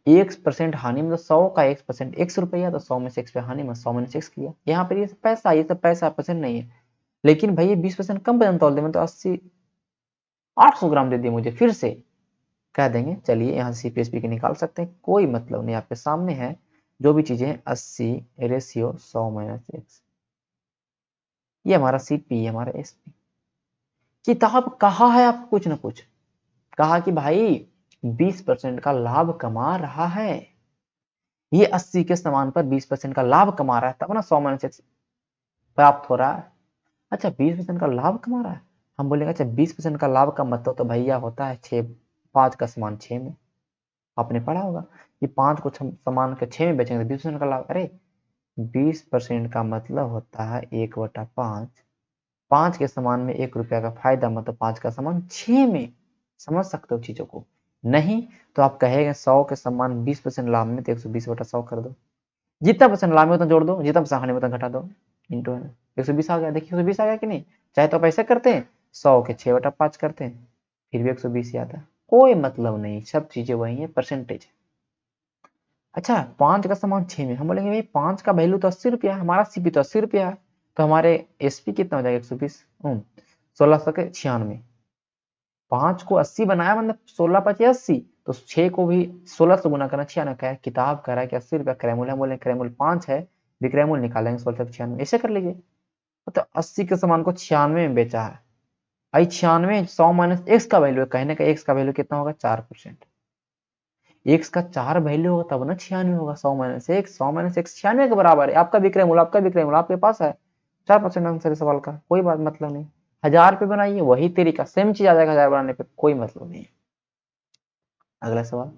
Speaker 1: 1% हानि मतलब 100 का 1% एक्स रुपया, तो 100 में से एक्स पे हानि मतलब 100 माइनस एक्स किया। यहाँ पर ये सब पैसा परसेंट नहीं है, लेकिन भाई 20% कम वजन तौल दे, मतलब 80 800 ग्राम दे दिए मुझे, फिर से कह देंगे चलिए यहाँ से सीपीएसपी के निकाल सकते हैं, कोई मतलब नहीं, आपके सामने है जो भी चीजें हैं, 80 रेशियो 100 माइनस एक्स, ये हमारा सीपी, हमारा एसपी। किताब कहा है आपको कुछ ना कुछ, कहा कि भाई 20% का लाभ कमा रहा है, ये 80 के सामान पर 20% का लाभ कमा रहा है, तब ना 100 माइनस एक्स प्राप्त हो रहा है। अच्छा 20% का लाभ कमा रहा है, हम बोलेंगे अच्छा 20% का लाभ का मतलब तो भैया होता है 6, 5 का सामान 6 में, आपने पढ़ा होगा, ये 5 को सामान के 6 में बेचेंगे तो 20% का लाभ। अरे 20% का मतलब होता है 1/5, 5 के सामान में 1 रुपया का फायदा, मतलब 5 का सामान 6 में, समझ सकते हो चीजों को, नहीं तो आप कहेंगे 100 के सामान 20% लाभ में, तो 120/100 कर दो, जितना परसेंट लाभ में उतना जोड़ दो, जितना परसेंट हानि में उतना घटा दो, इंटू 120 आ गया। देखिए 120 आ गया कि नहीं। चाहे तो आप ऐसा करते हैं 100 के 6/5 करते हैं, फिर भी 120 ही आता है। कोई मतलब नहीं, सब चीजें वही है, परसेंटेज। अच्छा 5 का समान 6 में, हम बोलेंगे भाई 5 का वैल्यू तो 80 रुपया है, हमारा सीपी तो 80 रुपया है, तो हमारे एसपी कितना हो जाएगा 120, 1696। 5 को 80 बनाया मतलब 16×5 = 80, तो 6 को भी 16 से गुना करना 96 का है। किताब कह रहा है कि 80 रुपया क्रयमूल्य, हम बोले क्रयमूल्य 5 है, विक्रयमूल्य निकालेंगे 1696, ऐसे कर लीजिए। तो 80 के सामान को 96 में बेचा है। आई 96 100 माइनस एक्स का वैल्यू है, कहने का एक्स का वैल्यू कितना होगा 4%। एक्स का 4 वैल्यू होगा तब ना 96 होगा। 100 माइनस एक्स, 100 माइनस एक्स 96 के बराबर है। आपका विक्रय मूल्य, आपका विक्रय मूल्य आपके पास है, 4% आंसर है सवाल का, कोई बात मतलब नहीं। 1000 पे बनाइए, वही तरीका, सेम चीज आ जाएगा 1000 बनाने पे, कोई मतलब नहीं। अगला सवाल,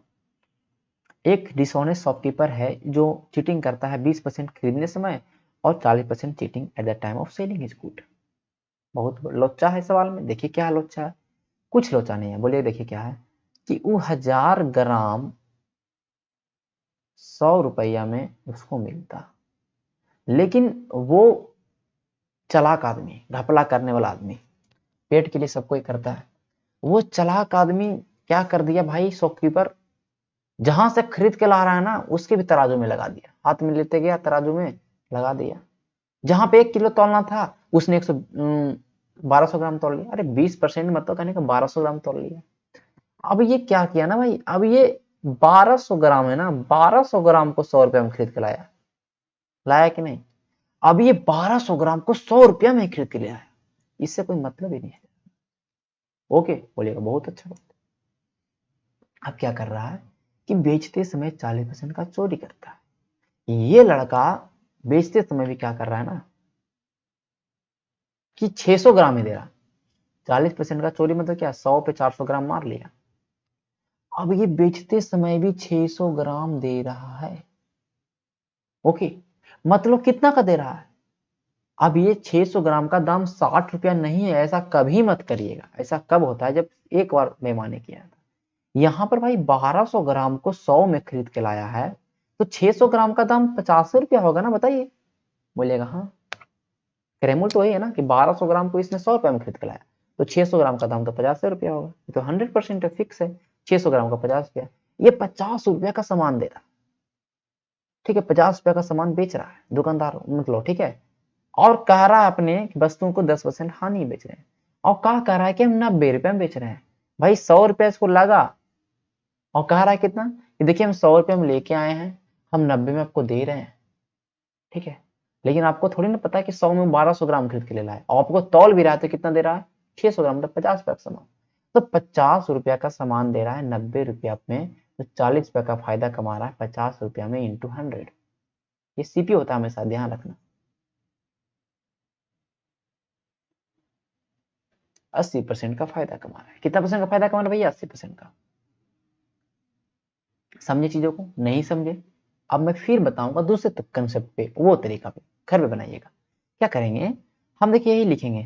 Speaker 1: एक डिसऑनेस्ट शॉपकीपर है जो चीटिंग करता है 20% खरीदने समय और 40% cheating at the time of selling his good. बहुत लोचा है सवाल में, देखिए क्या लोचा है। कुछ लोचा नहीं है, बोलिए देखिए क्या है कि वो 1000 ग्राम 100 रुपया में उसको मिलता, लेकिन वो चालाक आदमी, घपला करने वाला आदमी, पेट के लिए सब कोई करता है, वो चालाक आदमी क्या कर दिया भाई, शॉपकीपर जहां से खरीद के ला रहा है ना उसके भी तराजू में लगा दिया, हाथ में लेते गया तराजू में लगा दिया। जहां पे 1 किलो तोलना था उसने 1200 ग्राम तोल लिया। अरे 20% मतलब कहने का 1200 ग्राम तोल लिया। अब ये क्या किया ना भाई, अब ये 1200 ग्राम है ना, 1200 ग्राम को 100 रुपया में खरीद के लाया, लाया कि नहीं। अब ये 1200 ग्राम को 100 रुपया में खरीद के ले आया, इससे कोई मतलब ही नहीं है। ओके बोलिएगा, बहुत अच्छा बात। अब क्या कर रहा है कि बेचते समय 40% का चोरी करता है। ये लड़का बेचते समय भी क्या कर रहा है ना कि 600 ग्राम ही दे रहा। 40% का चोरी मतलब क्या, 100 पे 400 ग्राम मार लिया। अब ये बेचते समय भी 600 ग्राम दे रहा है। ओके, मतलब कितना का दे रहा है। अब ये 600 ग्राम का दाम 60 रुपया नहीं है, ऐसा कभी मत करिएगा। ऐसा कब होता है, जब एक बार बेईमानी किया था। यहाँ पर भाई 1200 ग्राम को 100 में खरीद के लाया है, तो 600 ग्राम का दाम 50 रुपया होगा ना, बताइए। बोलिएगा हाँ, क्रेमूल तो वही है ना कि 1200 ग्राम को इसने 100 रुपया में खरीद के लाया, तो 600 ग्राम का दाम तो 50 रुपया होगा। तो 100% फिक्स है, 600 ग्राम का 50 रुपया। ये 50 रुपया का सामान दे रहा, ठीक है, 50 रुपया का सामान बेच रहा है दुकानदार, मतलब ठीक है। और कह रहा है अपने वस्तुओं को 10% हानि बेच रहे हैं, और कह रहा है कि हम 90 रुपए में बेच रहे हैं। भाई 100 रुपया इसको लगा, और कह रहा है कितना कि देखिए हम 100 रुपये में लेके आए हैं, हम 90 में आपको दे रहे हैं, ठीक है। लेकिन आपको थोड़ी ना पता है कि 100 में 1200 ग्राम खरीद के ले रहा है, और आपको तौल भी रहा है तो कितना दे रहा है 600 ग्राम, मतलब 50 रुपया का सामान। तो 50 रुपया का सामान दे रहा है 90 रुपया में, तो 40 रुपया का फायदा कमा रहा है 50 रुपया में इंटू 100। ये सीपी होता है, हमेशा ध्यान रखना। 80% का फायदा कमा रहा है। कितना परसेंट का फायदा कमा रहा है भैया, 80% का। समझे चीजों को, नहीं समझे। अब मैं फिर बताऊंगा दूसरे कंसेप्ट पे, वो तरीका पे घर पे बनाइएगा। क्या करेंगे हम, देखिए यही लिखेंगे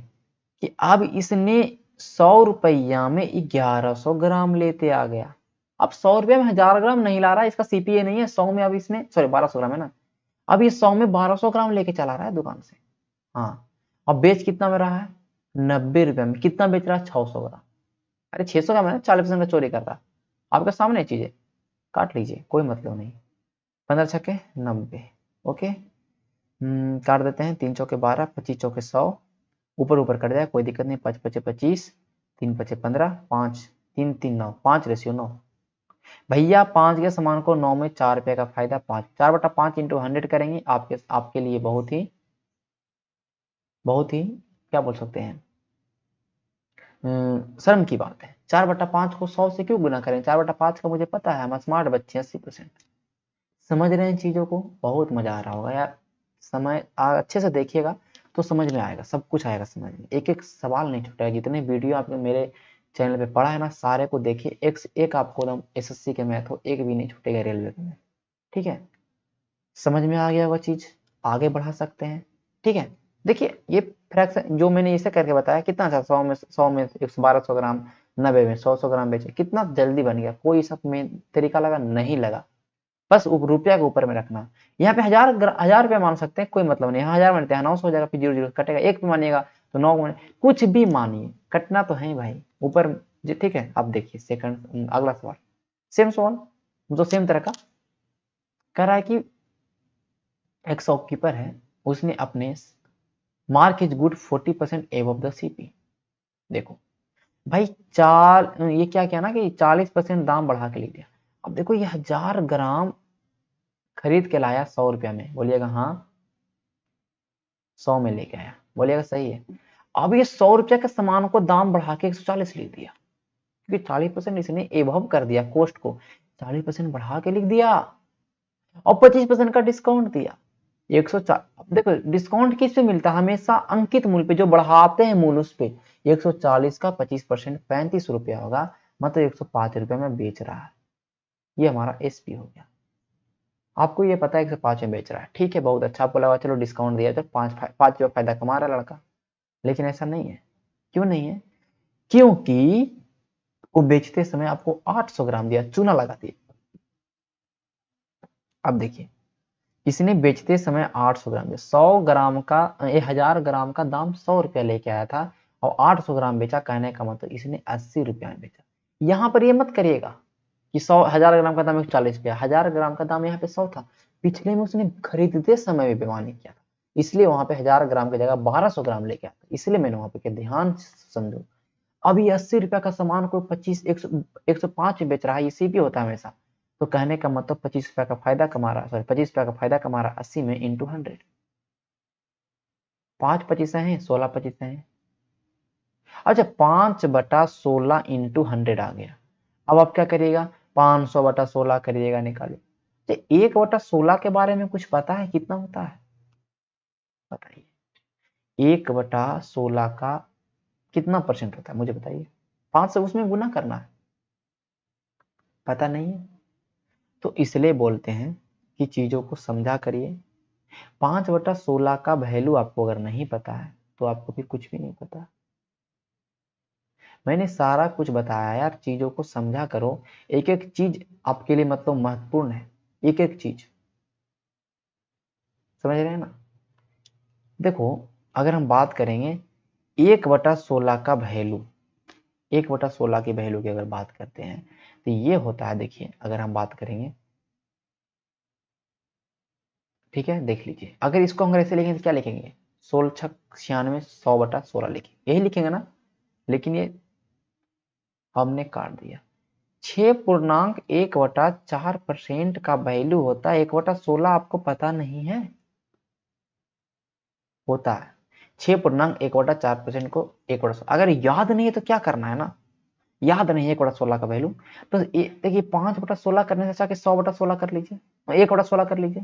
Speaker 1: कि अब इसने 100 रुपया में 1100 ग्राम लेते आ गया। अब 100 रुपया में 1000 ग्राम नहीं ला रहा है, इसका सीपीए नहीं है 100 में। अब इसने, सॉरी 1200 ग्राम है ना, अब ये 100 में 1200 ग्राम लेके चला रहा है दुकान से। हाँ, अब बेच कितना में रहा है 90 रुपया में, कितना बेच रहा है 600 ग्राम। अरे 600 ग्राम है ना, 40% का चोरी कर रहा है। आपके सामने चीजें, काट लीजिए कोई मतलब नहीं। 15 छक्के 90, ओके। काट देते हैं, 3 चौके 12, 25 चौके 100, ऊपर ऊपर कट जाए कोई दिक्कत नहीं। 5 पचे 25, 3 पचे 15, 5 3 3 9, 5:9। भैया 5 के सामान को 9 में 4 रुपये का फायदा, 5 4/5 इंटू 100 करेंगे, आपके लिए बहुत ही क्या बोल सकते हैं, शर्म की बात है। 4/5 को 100 से क्यों गुना करें, 4/5 का मुझे पता है, हम स्मार्ट बच्चे 80%। समझ रहे हैं चीजों को, बहुत मजा आ रहा होगा यार। समय अच्छे से देखिएगा तो समझ में आएगा, सब कुछ आएगा समझ में, एक एक सवाल नहीं छूटेगा। जितने वीडियो आपने मेरे चैनल पे पढ़ा है ना, सारे को देखिए, एक से एक आपको एकदम एसएससी के मैथ हो, एक भी नहीं छूटेगा रेलवे के मैथ, ठीक है। समझ में आ गया वह चीज, आगे बढ़ा सकते हैं, ठीक है। देखिए ये फ्रैक्शन जो मैंने इसे करके बताया कितना अच्छा, 100 में 1200 ग्राम, 90 में 100 ग्राम बेचे, कितना जल्दी बन गया। कोई सब में तरीका लगा नहीं लगा, बस रुपया के ऊपर में रखना। यहाँ पे 1000 रुपया मान सकते हैं, कोई मतलब नहीं। 1000 मानते हैं 900 हो जाएगा, फिर 0 कटेगा। 1 पे मानिएगा तो 9 मानिए, कुछ भी मानिए, कटना तो है भाई ऊपर जी। ठीक है, अब देखिए सेकंड अगला सवाल, सेम सवाल तो सेम तरह का कह रहा है कि एक शॉपकीपर है, उसने अपने mark is good 40% above the CP. देखो भाई ये क्या किया ना कि 40% दाम बढ़ा के लिख दिया। अब देखो ये 1000 ग्राम खरीद के लाया 100 रुपया में, बोलिएगा हाँ 100 में लेके आया, बोलिएगा सही है। अब ये 100 रुपया के सामान को दाम बढ़ा के 140 लिख दिया, क्योंकि 40% इसने एबव कर दिया, कॉस्ट को 40% बढ़ा के लिख दिया और 25% का डिस्काउंट दिया। 104। अब देखो डिस्काउंट किस पे मिलता है, हमेशा अंकित मूल्य पे, जो बढ़ाते हैं मूल्य उस पे। 140 का 25% 35 रुपया होगा, मतलब 105 रुपया में बेच रहा है। ये हमारा एसपी हो गया। आपको ये पता है 105 में बेच रहा है, ठीक है, बहुत अच्छा। आपको लगा चलो डिस्काउंट दिया तो 5 रुपया फायदा कमा रहा है लड़का, लेकिन ऐसा नहीं है। क्यों नहीं है? क्योंकि वो बेचते समय आपको 800 ग्राम दिया, चूना लगा दिया। अब देखिए इसने बेचते समय 800 ग्राम दिया, 100 ग्राम का 1000 ग्राम का दाम 100 रुपया लेके आया था और 800 ग्राम बेचा, कहने का मतलब इसने 80 रुपया में बेचा। यहाँ पर ये मत करिएगा कि 1000 ग्राम का दाम 140 रुपया, 1000 ग्राम का दाम यहाँ पे 100 था, पिछले में उसने खरीदते समय भी बेईमानी किया था, इसलिए वहां पे 1000 ग्राम की जगह 1200 ग्राम लेके आता, इसलिए मैंने वहां पे क्या ध्यान समझो। अब ये 80 रुपया का सामान को 105 में बेच रहा है, इसी भी होता है हमेशा। तो कहने का मतलब 25 रुपया का फायदा कमा रहा, सॉरी 25 रुपया का फायदा कमा रहा 80 में इंटू 100। 5 25 है, 16 25 है। अच्छा 5/16 इंटू 100 आ गया। अब आप क्या करिएगा, 500/16 करिएगा, निकालिए। तो 1/16 के बारे में कुछ पता है कितना होता है, बताइए। 1/16 का कितना परसेंट होता है मुझे बताइए। 5 से उसमें गुना करना है, पता नहीं है तो इसलिए बोलते हैं कि चीजों को समझा करिए। 5/16 का वैल्यू आपको अगर नहीं पता है तो आपको भी कुछ भी नहीं पता। मैंने सारा कुछ बताया यार, चीजों को समझा करो। एक एक चीज आपके लिए मतलब महत्वपूर्ण है, एक एक चीज, समझ रहे हैं ना। देखो अगर हम बात करेंगे 1/16 का वैल्यू, 1/16 की वैल्यू की अगर बात करते हैं तो ये होता है, देखिए अगर हम बात करेंगे, ठीक है देख लीजिए, अगर इसको हम ऐसे लिखेंगे तो क्या लिखेंगे, 16 छक 96, 100/16 लिखेंगे, यही लिखेंगे ना। लेकिन ये हमने काट दिया। 6.1/4% का वैल्यू होता है 1/16, आपको पता नहीं है, होता है 6.1/4% को 1/16। अगर याद नहीं है तो क्या करना है ना, याद नहीं है 1/16 का वैल्यू, तो देखिए 5/16 करने से अच्छा कि 100/16 कर लीजिए, 1/16 कर लीजिए,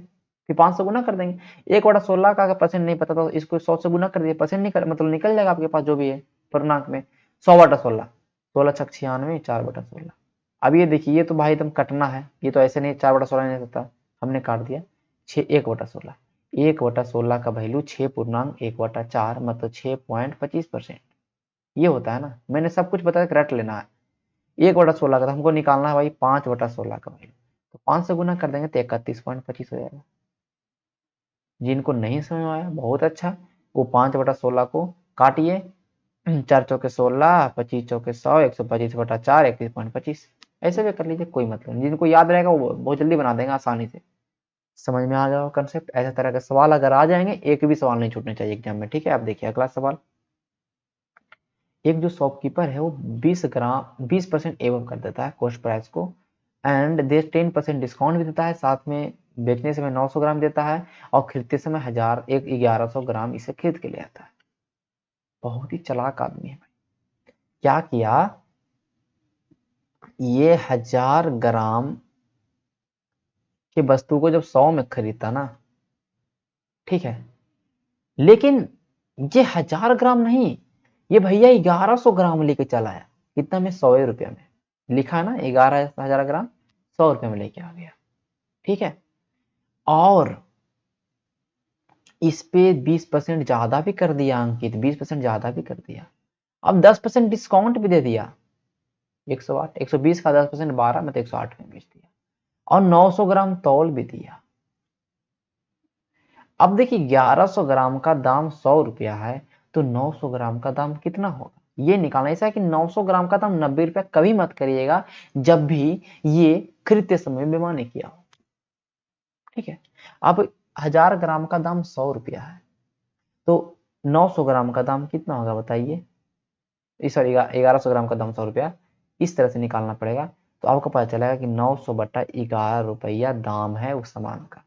Speaker 1: फिर 5 से गुना कर देंगे। 1/16 का अगर परसेंट नहीं पता तो इसको 100 से गुना कर दिए, परसेंट नहीं कर मतलब निकल जाएगा आपके पास जो भी है पूर्णांक में। 100/16, 16 छक 96, 4/16। अब ये देखिए, ये तो भाई एकदम कटना है, ये तो ऐसे नहीं 4/16 नहीं सकता, हमने काट दिया। 1/16, 1/16 का वैल्यू 6.1/4 मतलब 6.25%। ये होता है ना, मैंने सब कुछ बताया, रट लेना है। 1/16 का, तो हमको निकालना है भाई 5/16 का वैल्यू, तो 5 से गुना कर देंगे तो 31.25 हो जाएगा। जिनको नहीं समझ में आया बहुत अच्छा, वो 5/16 को काटिए, 4 चौके 16, 25 चौके 100, 125/4, 31.25, ऐसे भी कर लीजिए, कोई मतलब नहीं। जिनको याद रहेगा वो बहुत जल्दी बना देंगे आसानी से। समझ में आ जाओ कंसेप्ट। ऐसा तरह के सवाल अगर आ जाएंगे, एक भी सवाल नहीं छूटने चाहिए एग्जाम में, ठीक है। आप देखिए अगला सवाल, एक जो शॉपकीपर है वो 20% एवं कर देता है कॉस्ट प्राइस को, एंड दे 10% डिस्काउंट भी देता है, साथ में बेचने समय 900 ग्राम देता है और खरीदते समय 1100 ग्राम इसे खरीद के ले आता है। बहुत ही चालाक आदमी है भाई। क्या किया, ये 1000 ग्राम की वस्तु को जब 100 में खरीदता ना, ठीक है, लेकिन ये 1000 ग्राम नहीं, ये भैया 1100 ग्राम लेके चला आया, कितना में, 100 रुपया में लिखा है ना, 11,000 ग्राम 100 रुपये में लेके आ गया, ठीक है। और इस पे 20% ज्यादा भी कर दिया अंकित, 20% ज्यादा भी कर दिया। अब 10% डिस्काउंट भी दे दिया, 108, 120 का 10% 12 में तो 108 में बेच दिया। और 900 ग्राम तौल भी दिया। अब देखिए 1100 ग्राम का दाम 100 रुपया है, तो 900 ग्राम का दाम कितना होगा ये निकालना। ऐसा है कि 900 ग्राम का दाम 90 रुपया कभी मत करिएगा जब भी ये खरीदते समय बेईमानी किया हो, ठीक है। अब 1000 ग्राम का दाम 100 रुपया है, तो 900 ग्राम का दाम कितना होगा बताइए। सॉरी 1100 ग्राम का दाम 100 रुपया, इस तरह से निकालना पड़ेगा। तो आपको पता चलेगा कि 900 बटा 11 रुपया दाम है उस सामान का,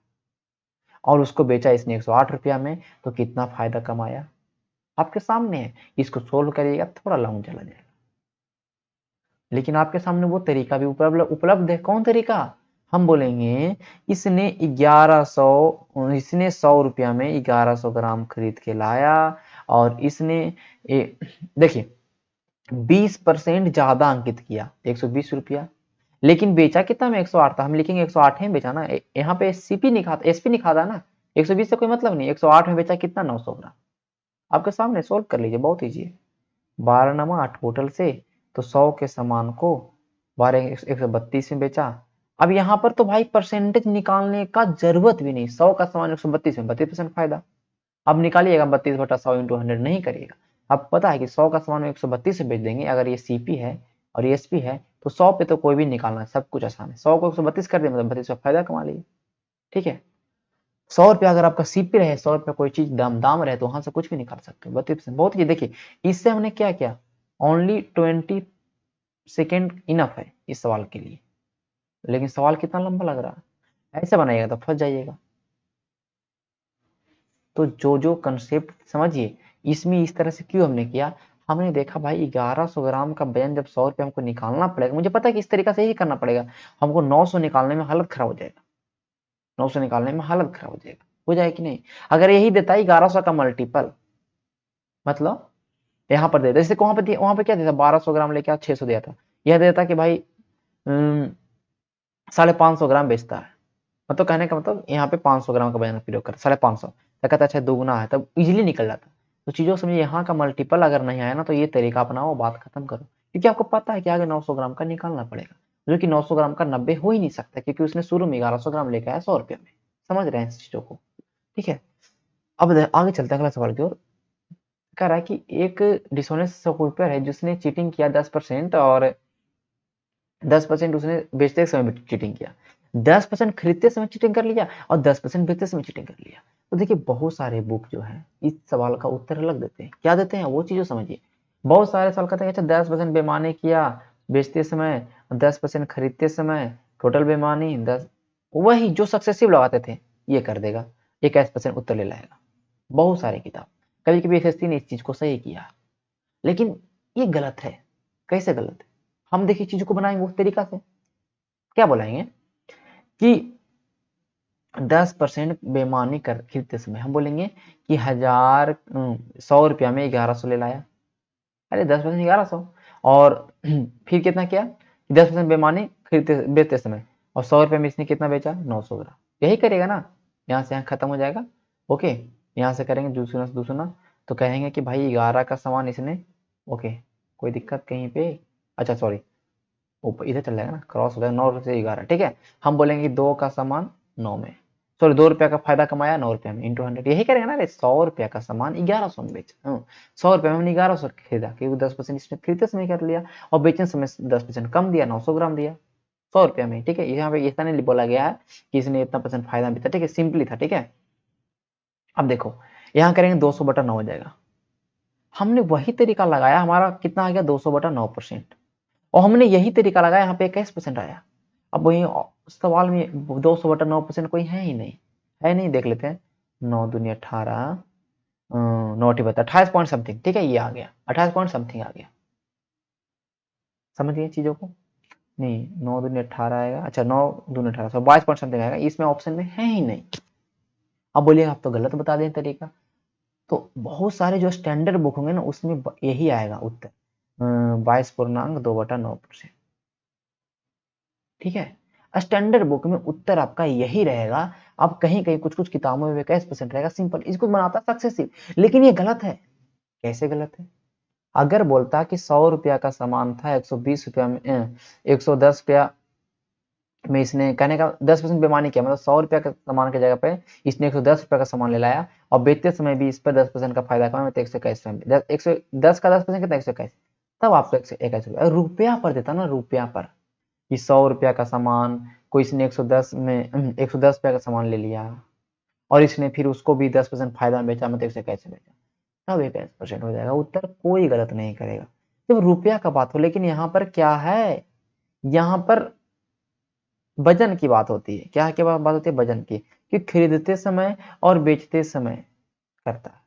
Speaker 1: और उसको बेचा इसने 108 रुपया में, तो कितना फायदा कमाया आपके सामने है। इसको सोल्व करिएगा थोड़ा लॉन्ग चला जाएगा, लेकिन आपके सामने वो तरीका भी उपलब्ध है। कौन तरीका? हम बोलेंगे इसने 100 रुपया में 1100 ग्राम खरीद के लाया, और इसने देखिए 20% ज्यादा अंकित किया 120 रुपया, लेकिन बेचा कितना में 108 था। हम लिखेंगे 108 में बेचा ना, यहाँ पे सीपी नहीं खाता, एसपी नहीं खाता ना, 120 से कोई मतलब नहीं। 108 में बेचा कितना 900 ग्राम। आपके सामने सोल्व कर लीजिए, बहुत ईजी है। 12 नमा 8 टोटल से, तो 100 के सामान को 12 132 में बेचा। अब यहाँ पर तो भाई परसेंटेज निकालने का जरूरत भी नहीं, 100 का सामान 132 में 32% फायदा। अब निकालिएगा 32 बटा 100 इंटू 100 नहीं करिएगा। अब पता है कि 100 का सामान 132 से बेच देंगे, अगर ये सीपी है और ये एसपी है, तो 100 पे तो कोई भी निकालना है, सब कुछ आसान है। 100 को 132 कर दे मतलब 32 का फायदा कमा लीजिए, ठीक है। 100 रुपया अगर आपका सीपी रहे, 100 रुपया कोई चीज दाम रहे, तो वहां से कुछ भी निकाल सकते हो 32%। बहुत ही देखिए, इससे हमने क्या किया, ओनली 20 सेकेंड इनफ है इस सवाल के लिए, लेकिन सवाल कितना लंबा लग रहा है, ऐसे बनाइएगा तो फंस जाइएगा। तो जो जो कंसेप्ट समझिए, इसमें इस तरह से क्यों हमने किया, हमने देखा भाई 1100 ग्राम का वजन जब 100 रुपये हमको निकालना पड़ेगा, मुझे पता है कि इस तरीका से ही करना पड़ेगा। हमको 900 निकालने में हालत खराब हो जाएगा, 900 निकालने में हालत खराब हो जाएगा, हो जाए कि नहीं। अगर यही देता है 1100 का मल्टीपल, मतलब यहाँ पर देता, जैसे वहां पे क्या देता, 1200 ग्राम लेके 600 दिया था, यह देता कि भाई 550 ग्राम बेचता है, मतलब कहने का मतलब यहाँ पे 500 ग्राम का वजन प्रयोग कर 550, तो कहता अच्छा दुगुना है, तब इजीली निकल जाता। तो चीजों को समझिए, यहाँ का मल्टीपल अगर नहीं आया ना, तो ये तरीका अपनाओ, बात खत्म करो, क्योंकि आपको पता है कि आगे 900 ग्राम का निकालना पड़ेगा, जो कि 900 ग्राम का 90 हो ही नहीं सकता, क्योंकि उसने शुरू में 1100 ग्राम लेके आया 100 रुपये में। समझ रहे हैं इस चीजों को, ठीक है। अब आगे चलते हैं अगला सवाल की ओर। कह रहा है कि एक डिसऑनेस्ट स्कूपर है जिसने चीटिंग किया 10%, और 10% उसने बेचते समय चीटिंग किया, 10% खरीदते समय चीटिंग कर लिया, और 10% बेचते समय चीटिंग कर लिया। तो देखिए बहुत सारे बुक जो है इस सवाल का उत्तर अलग देते हैं, क्या देते हैं वो चीजों समझिए। बहुत सारे सवाल कहते हैं अच्छा 10% बेईमानी किया बेचते समय, 10% खरीदते समय, टोटल बेईमानी 10, वही जो सक्सेसिव लगाते थे ये कर देगा, 21% उत्तर ले लाएगा। बहुत सारे किताब, कभी कभी एसएससी ने इस चीज को सही किया, लेकिन ये गलत है। कैसे गलत है, हम देखिए चीजों को बनाएंगे उस तरीका से, क्या बोलेंगे कि 10% बेईमानी कर खरीदते समय हम बोलेंगे कि 100 रुपया में 1100 ले लाया, अरे 10% 1100, और फिर कितना किया, 10% बेईमानी खरीदते बेचते समय, और 100 रुपये में इसने कितना बेचा 900 ग्राम, यही करेगा ना। यहाँ से यहाँ खत्म हो जाएगा, ओके। यहाँ से करेंगे दूसरा से दूसरा, तो कहेंगे कि भाई 11 का सामान इसने, ओके कोई दिक्कत कहीं पे, अच्छा सॉरी ऊपर इधर चल जाएगा ना, क्रॉस हो जाएगा 9 से 11, ठीक है। हम बोलेंगे 2 का सामान 9 में, सॉरी 2 रुपया का फायदा कमाया 9 रुपया में इंटू 100, यही करेगा ना रे। 100 रुपया का सामान 1100 में बेचा, 100 रुपया में हमने 1100 खरीदा, क्योंकि 10% इसने खरीदते समय कर लिया, और बेचने समय 10% कम दिया, 900 ग्राम दिया 100 रुपया में, ठीक है। यहाँ पे ऐसा नहीं बोला गया है कि इसने इतना परसेंट फायदा भी था, ठीक है, सिंपली था, ठीक है। अब देखो यहाँ करेंगे 200 बटा 9 हो जाएगा, हमने वही तरीका लगाया, हमारा कितना आ गया 200 बटा 9%, और हमने यही तरीका लगाया, यहाँ पे 21% आया। अब वही सवाल में 200 बटा 9% कोई है ही नहीं, है नहीं, देख लेते हैं। 9 दूनी 18, 9 बता 28 पॉइंट समथिंग, ठीक है, ये आ गया 28 पॉइंट समथिंग आ गया। समझ गए चीजों को, नहीं 9 दूनी 18 आएगा, अच्छा 9 दूनी 18 22 पॉइंट समथिंग आएगा, इसमें ऑप्शन में है ही नहीं। अब बोलिए आप तो गलत बता दें तरीका, तो बहुत सारे जो स्टैंडर्ड बुक होंगे ना उसमें यही आएगा उत्तर, 22.2/9%, ठीक है। स्टैंडर्ड बुक में उत्तर आपका यही रहेगा। अब कहीं कहीं कुछ कुछ किताबों में 21% रहेगा, सिंपल, इसको बनाता सक्सेसिव, लेकिन ये गलत है। कैसे गलत है, अगर बोलता कि 100 रुपया का सामान था 120 रुपया में 110 रुपया में इसने कहने का 10% बेईमानी किया, मतलब 100 रुपया का सामान की जगह पे इसने 110 रुपये का सामान ले लाया और बेचते समय भी इस पर 10% का फायदा कमाया, तो 121 रुपये, 110 का 10% कितना, 121, तब आपको 121 रुपया रुपया पर देता ना, रुपया पर, कि 100 रुपया का सामान कोई इसने 110 में 110 रुपया का सामान ले लिया और इसने फिर उसको भी 10% फायदा में बेचा, मतलब 121 बेचा, तब 21% हो जाएगा। उत्तर कोई गलत नहीं करेगा जब रुपया का बात हो। लेकिन यहाँ पर क्या है, यहाँ पर वजन की बात होती है। क्या की बात होती है, वजन की, कि खरीदते समय और बेचते समय करता है,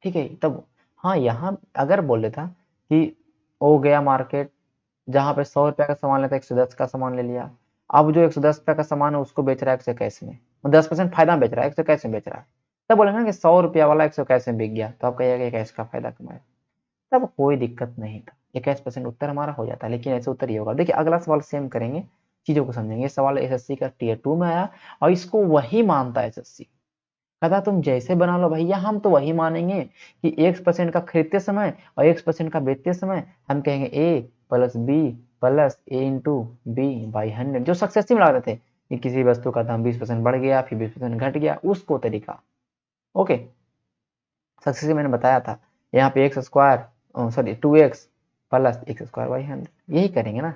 Speaker 1: ठीक है। तब हाँ, यहाँ अगर बोल देता कि वो गया मार्केट जहाँ पे 100 रुपया का सामान लेता है, 110 का सामान ले लिया, अब जो 110 रुपया का सामान है उसको बेच रहा है 121 में, 10% फायदा में बेच रहा है, 121 में बेच रहा है, तब बोलेंगे ना कि 100 रुपया वाला 121 में बिक गया, तो आप कहिएगा 21 का फायदा कमाया, तब कोई दिक्कत नहीं था, 21% उत्तर हमारा हो जाता है। लेकिन ऐसे उत्तर ये होगा। देखिए अगला सवाल सेम करेंगे, चीजों को समझेंगे। सवाल एसएससी का टीयर 2 में आया और इसको वही मानता है एसएससी, कहता तुम जैसे बना लो भैया, हम तो वही मानेंगे कि 1% का खरीदते समय और 1% का बेचते समय हम कहेंगे A plus B plus A into B by 100, जो सक्सेसिव लग रहे थे कि किसी वस्तु का दाम 20% बढ़ गया फिर 20% घट गया, उसको तरीका। ओके, सक्सेसिव मैंने बताया था। यहाँ पे x square sorry 2x plus x square by 100, यही करेंगे ना,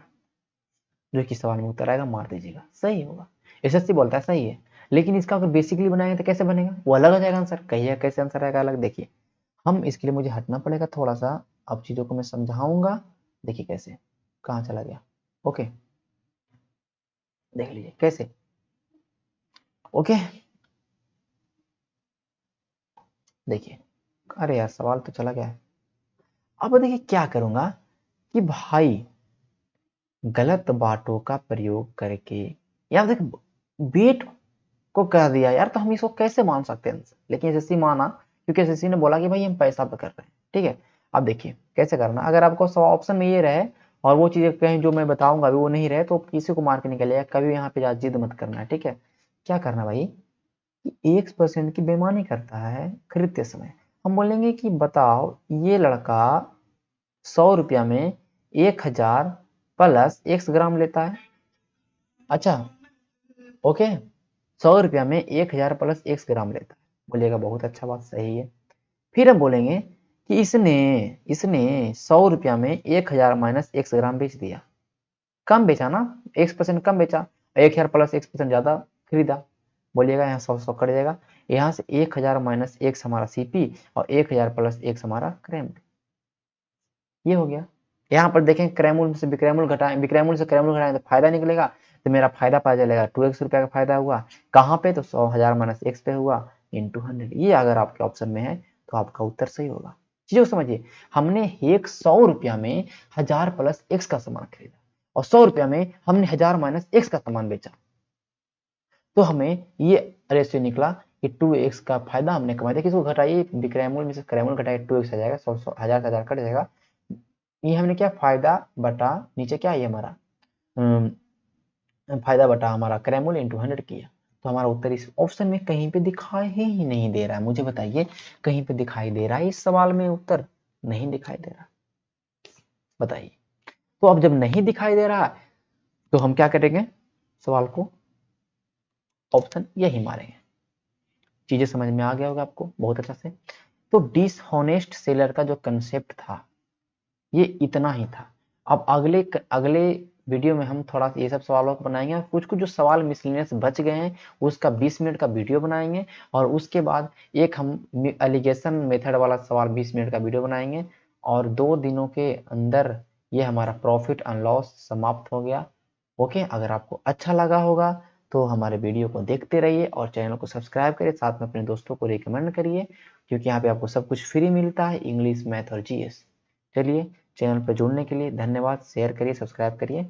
Speaker 1: जो कि सवाल में उत्तर आएगा मार दीजिएगा, सही होगा। एसएससी बोलता है सही है, लेकिन इसका अगर बेसिकली बनाएंगे तो कैसे बनेगा, वो अलग हो जाएगा आंसर। कहिए कैसे आंसर आएगा अलग, देखिए हम इसके लिए मुझे हटना पड़ेगा थोड़ा सा, अब चीजों को मैं समझाऊंगा। देखिए कैसे, कहाँ चला गया, ओके देख लीजिए कैसे, ओके देखिए, अरे यार सवाल तो चला गया है। अब देखिए क्या करूंगा कि भाई गलत बातों का प्रयोग करके, यार देख बेट को कह दिया यार, तो हम इसको कैसे मान सकते हैं, लेकिन एसएससी माना क्योंकि एसएससी ने बोला कि भाई हम पैसा पे कर रहे हैं, ठीक है। अब देखिए कैसे करना, अगर आपको ऑप्शन में ये रहे और वो चीजें कहीं जो मैं बताऊंगा अभी वो नहीं रहे, तो किसी को मार के निकलेगा, कभी यहाँ पे ज्यादा जिद मत करना है, ठीक है। क्या करना भाई, कि 1% की बेईमानी करता है खरीदते समय, हम बोलेंगे कि बताओ ये लड़का 100 रुपया में 1000 प्लस x ग्राम लेता है, अच्छा ओके, 100 रुपया में 1000 प्लस x ग्राम लेता है, बोलिएगा बहुत अच्छा, बात सही है। फिर हम बोलेंगे कि इसने इसने 100 रुपया में 1000 माइनस x ग्राम बेच दिया, कम बेचा ना, x% कम बेचा, 1000 प्लस x% ज्यादा खरीदा, बोलिएगा यहाँ 100 कट जाएगा, यहाँ से 1000 माइनस x हमारा सीपी और 1000 प्लस x हमारा क्रैम, ये हो गया। यहाँ पर देखें क्रैमूल से विक्रैमूल घटाएं, विक्रैमूल से क्रैमूल घटाएं तो फायदा निकलेगा, तो मेरा फायदा पा चलेगा 2x रुपया का फायदा हुआ, कहाँ पे, तो 100,000 माइनस x पे हुआ इंटू 100, ये अगर आपके ऑप्शन में है तो आपका उत्तर सही होगा। चीजों को समझिए, हमने एक 100 रुपया में 1000 प्लस x का सामान खरीदा और 100 रुपया में हमने 1000 माइनस x का सामान बेचा, तो हमें ये रेशियो निकला कि 2x का फायदा हमने कमाया। देखिए इसको घटाइए, विक्रैमूल में से क्रैमूल घटाइए, 2x आ जाएगा, 100 1000 का 1000 कट जाएगा, ये हमने क्या फायदा बटा नीचे क्या ये हमारा फायदा बटा हमारा क्रैमूल इंटू 100 किया, तो हमारा उत्तर इस ऑप्शन में कहीं पे दिखाई ही नहीं दे रहा है। मुझे बताइए कहीं पे दिखाई दे रहा है इस सवाल में उत्तर, नहीं दिखाई दे रहा, बताइए। तो अब जब नहीं दिखाई दे रहा तो हम क्या करेंगे, सवाल को ऑप्शन यही मारेंगे। चीजें समझ में आ गया होगा आपको बहुत अच्छा से। तो डिसहोनेस्ट सेलर का जो कंसेप्ट था ये इतना ही था। अब अगले अगले वीडियो में हम थोड़ा ये सब सवालों को बनाएंगे और कुछ कुछ जो सवाल मिसलेनियस बच गए हैं उसका 20 मिनट का वीडियो बनाएंगे, और उसके बाद एक हम एलिगेशन मेथड वाला सवाल 20 मिनट का वीडियो बनाएंगे, और 2 दिनों के अंदर ये हमारा प्रॉफिट एंड लॉस समाप्त हो गया। ओके, अगर आपको अच्छा लगा होगा तो हमारे वीडियो को देखते रहिए और चैनल को सब्सक्राइब करिए, साथ में अपने दोस्तों को रिकमेंड करिए, क्योंकि यहाँ पे आपको सब कुछ फ्री मिलता है, इंग्लिश मैथ और जीएस। चलिए, चैनल पर जुड़ने के लिए धन्यवाद, शेयर करिए, सब्सक्राइब करिए।